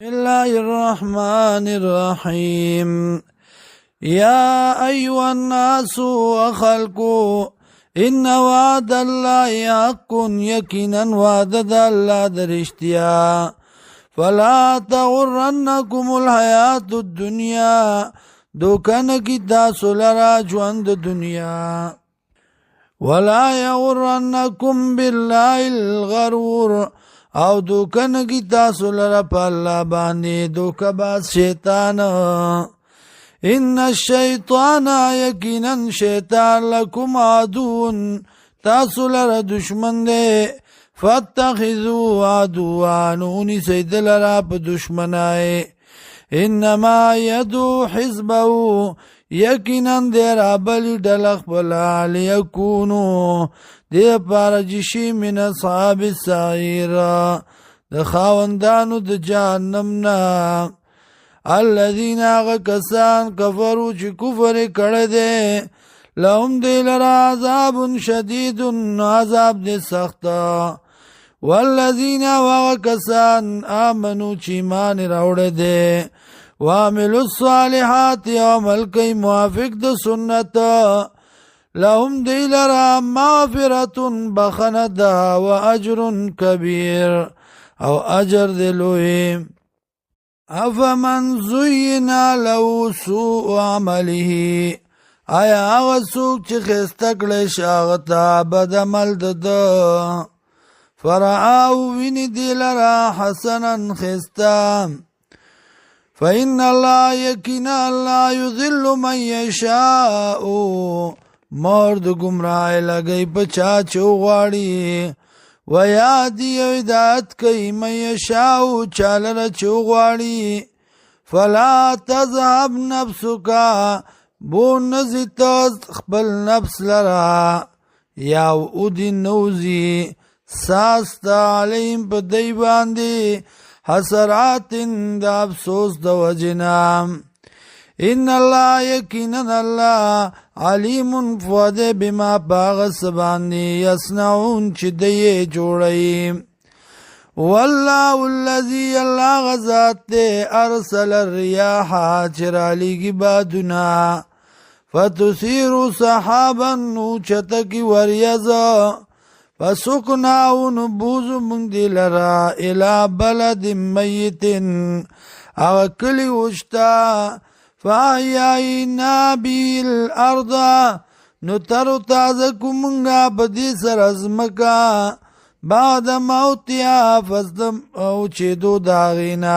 بسم الله الرحمن الرحيم يا أيها الناس وخلقوا إن وعد الله حق يقينا وعد الله درشتيا فلا تغرنكم الحياة الدنيا دوكان کی تاسو لرا ژوند دنیا ولا يغرنكم بالله الغرور او دوکن کی تاسو لرا پا اللہ باندې دوکا باز شیطان ان الشیطان یقینا شیطان لکم عدون تاسو لرا دشمن دے فاتخذوا عدوانونی سید لرا پا دشمنائے انما یدو حزبو یقینا دیر عبلی ڈلق بلا لیکونو دی پارجشی من اصحاب السعیر د خاوندانو د جهنمنا الذین آغا کسان کفرو چی کفر کرده لهم دی لرا عذاب شدید عذاب دی سختا والذین آغا کسان آمنو چی ایمان راوڑده وعملوا الصالحات عمل کئی موافق د سنت لهم دی لرا مغفرت بخندا و اجر کبیر او اجر دلوی افمن زینا له سوء عمله آیا آغا سوک چی خستکلش آغتا بد عمل دده فرعاو وینی دی لرا حسنا خستا فإن الله یقینا الله یذل من یشاء مرد گمراہ لگئی پچا چوغواڑی ویادی ہدایت کئی من یشاء چالر چوغواڑی فلا تذهب نفسکا بو نزیت خبل نفس لرا یا اودی نوزی ساستا علیم پا دی باندی حسرات دا افسوس دا وجنام ان اللہ یقینا اللہ علیم فوده بما باغس باندی یصنعون چی دیئے جوڑئی واللہ الذی اللہ غزات تے ارسل الریاح چرالی کی بادنا فتثیر صحابا نوچتکی وریزا فسکناو نبوزو منگ دی لرا الى بلد میتن او کلی وشتا فاحیاینا بی الارض نترو تازکو منگا بدی سر ازمکا بعد موتیا فزدم او چیدو داغینا